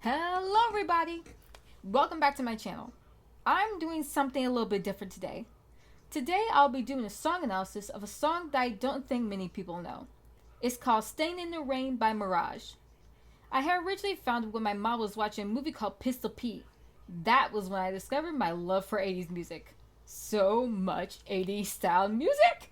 Hello everybody! Welcome back to my channel. I'm doing something a little bit different today. Today I'll be doing a song analysis of a song that I don't think many people know. It's called Staying in the Rain by Mirage. I had originally found it when my mom was watching a movie called Pistol Pete. That was when I discovered my love for 80s music. So much 80s style music!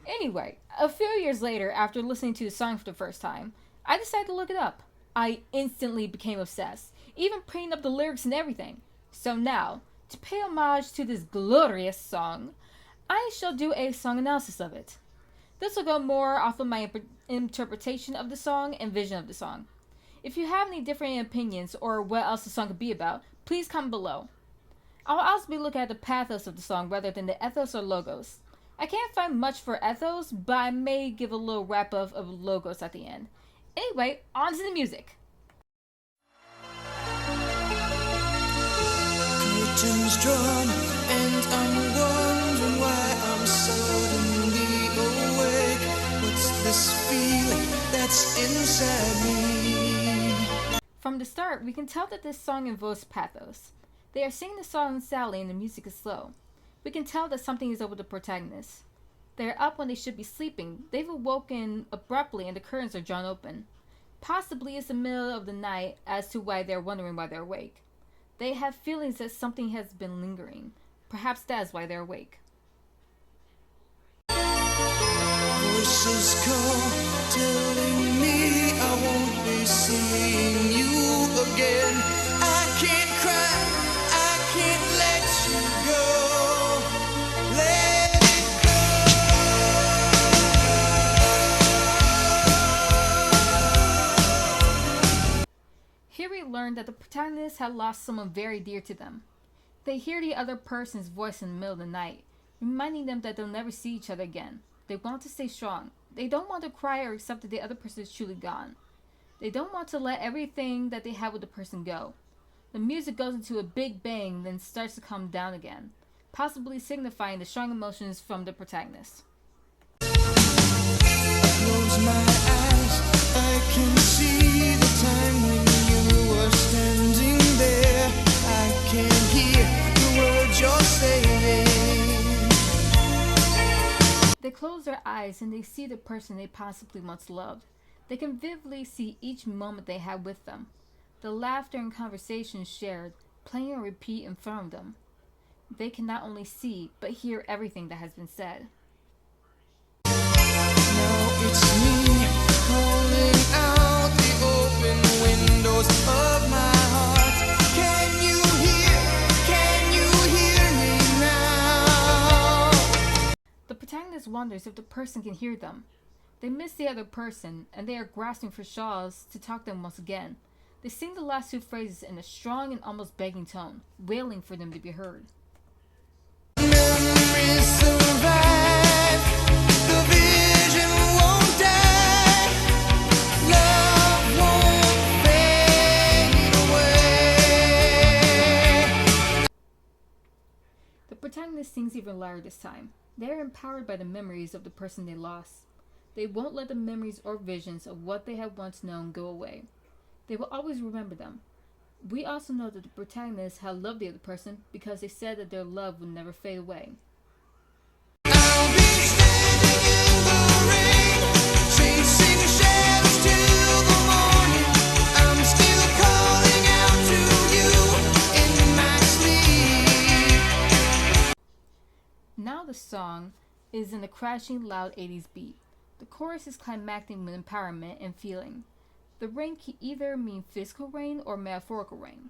Anyway, a few years later, after listening to the song for the first time, I decided to look it up. I instantly became obsessed, even printing up the lyrics and everything. So now, to pay homage to this glorious song, I shall do a song analysis of it. This will go more off of my interpretation of the song and vision of the song. If you have any different opinions or what else the song could be about, please comment below. I'll also be looking at the pathos of the song rather than the ethos or logos. I can't find much for ethos, but I may give a little wrap up of logos at the end. Anyway, on to the music. Curtains drawn, and I'm wondering why I'm suddenly awake. What's this feeling that's inside me? From the start, we can tell that this song invokes pathos. They are singing the song sadly and the music is slow. We can tell that something is over the protagonist. They are up when they should be sleeping. They've awoken abruptly and the curtains are drawn open. Possibly it's the middle of the night as to why they're wondering why they're awake. They have feelings that something has been lingering. Perhaps that's why they're awake. Voices call, telling me I won't be seeing you again. I can't cry, I can't let you go. Here we learn that the protagonists had lost someone very dear to them. They hear the other person's voice in the middle of the night, reminding them that they'll never see each other again. They want to stay strong. They don't want to cry or accept that the other person is truly gone. They don't want to let everything that they have with the person go. The music goes into a big bang, then starts to calm down again, possibly signifying the strong emotions from the protagonist. Close my eyes, I can see the time when you were standing there. I can hear the words you're saying. They close their eyes and they see the person they possibly once loved. They can vividly see each moment they had with them. The laughter and conversations shared, playing on repeat in front of them. They can not only see, but hear everything that has been said. Now it's me calling out the open windows of my heart. Can you hear me now? The protagonist wonders if the person can hear them. They miss the other person, and they are grasping for shawls to talk to them once again. They sing the last two phrases in a strong and almost begging tone, wailing for them to be heard. Memories survive, the vision won't die, love won't fade away. The protagonist sings even louder this time. They are empowered by the memories of the person they lost. They won't let the memories or visions of what they had once known go away. They will always remember them. We also know that the protagonist had loved the other person because they said that their love would never fade away. I'll be standing in the rain, chasing shadows till the morning. I'm still calling out to you in my sleep. Now the song is in a crashing loud 80s beat. The chorus is climactic with empowerment and feeling. The rain can either mean physical rain or metaphorical rain.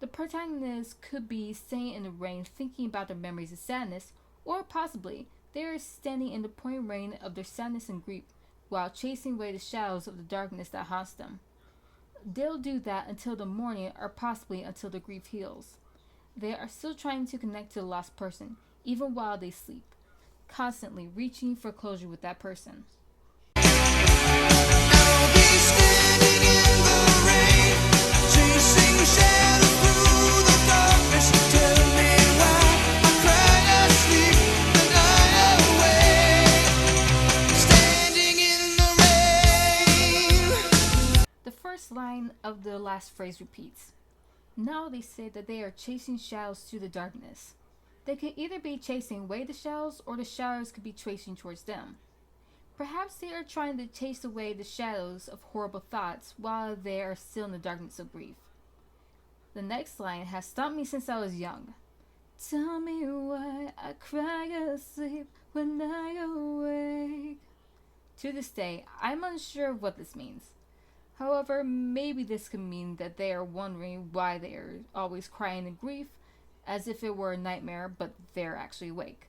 The protagonist could be staying in the rain thinking about their memories of sadness, or possibly they are standing in the pouring rain of their sadness and grief while chasing away the shadows of the darkness that haunts them. They'll do that until the morning or possibly until the grief heals. They are still trying to connect to the lost person, even while they sleep, constantly reaching for closure with that person. I'll be standing in the rain, chasing shadows through the darkness. Tell me why I cry asleep and I awake, standing in the rain. The first line of the last phrase repeats. Now they say that they are chasing shadows through the darkness. They could either be chasing away the shadows, or the shadows could be chasing towards them. Perhaps they are trying to chase away the shadows of horrible thoughts while they are still in the darkness of grief. The next line has stumped me since I was young. Tell me why I cry asleep when I awake. To this day, I'm unsure of what this means. However, maybe this could mean that they are wondering why they are always crying in grief, as if it were a nightmare, but they're actually awake.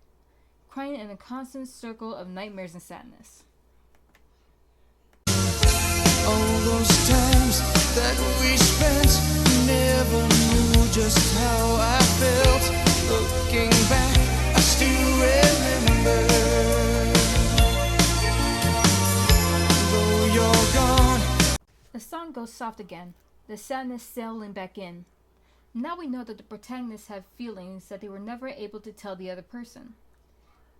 Crying in a constant circle of nightmares and sadness. All those times that we spent, never knew just how I felt. Looking back, I still remember. Though you're gone. The song goes soft again, the sadness settling back in. Now we know that the protagonists have feelings that they were never able to tell the other person.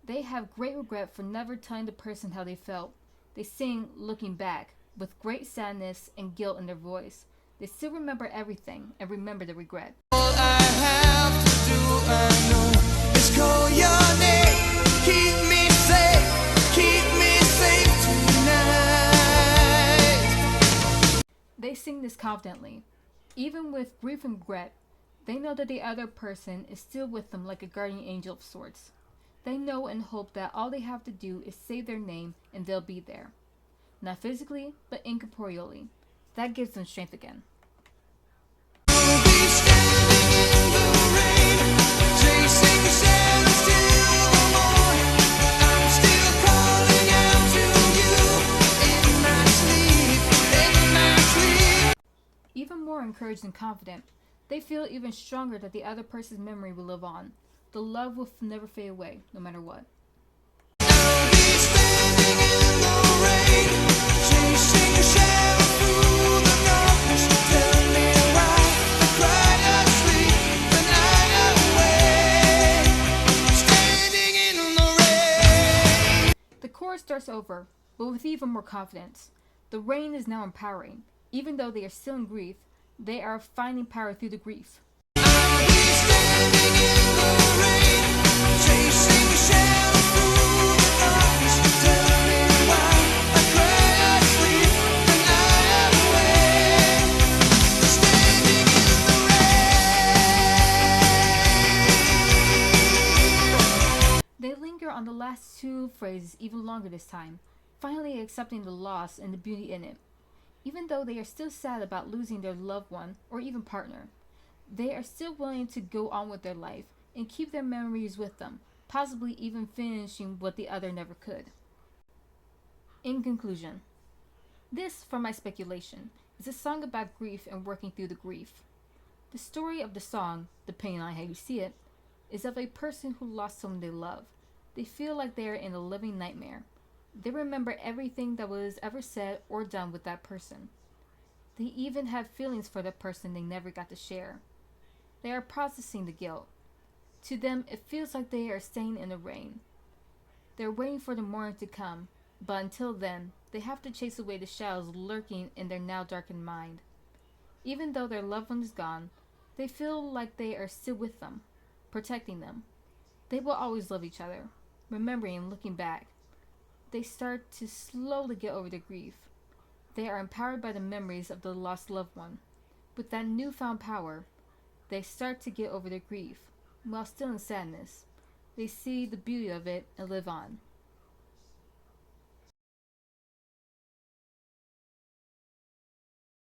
They have great regret for never telling the person how they felt. They sing looking back, with great sadness and guilt in their voice. They still remember everything and remember the regret. All I have to do, I know, is call your name. Keep me safe tonight. They sing this confidently. Even with grief and regret, they know that the other person is still with them like a guardian angel of sorts. They know and hope that all they have to do is say their name and they'll be there. Not physically, but incorporeally. That gives them strength again. We'll be standing in the rain, chasing shadows till the morn. I'm still calling out to you in my sleep. Even more encouraged and confident, they feel even stronger that the other person's memory will live on. The love will never fade away, no matter what. I'll be standing in the rain, chasing shadows through the darkness. Tell me why I cry asleep the night away. Standing in the rain. The chorus starts over, but with even more confidence. The rain is now empowering. Even though they are still in grief, they are finding power through the grief. I'll be standing in the rain, chasing shadows through the darkness. Tell me why I cry asleep the night away. Standing in the rain. They linger on the last two phrases even longer this time, finally accepting the loss and the beauty in it. Even though they are still sad about losing their loved one or even partner, they are still willing to go on with their life and keep their memories with them, possibly even finishing what the other never could. In conclusion, this, from my speculation, is a song about grief and working through the grief. The story of the song, depending on how you see it, is of a person who lost someone they love. They feel like they are in a living nightmare. They remember everything that was ever said or done with that person. They even have feelings for that person they never got to share. They are processing the guilt. To them, it feels like they are staying in the rain. They're waiting for the morning to come, but until then, they have to chase away the shadows lurking in their now darkened mind. Even though their loved one is gone, they feel like they are still with them, protecting them. They will always love each other, remembering and looking back. They start to slowly get over the grief. They are empowered by the memories of the lost loved one. With that newfound power, they start to get over their grief. While still in sadness, they see the beauty of it and live on.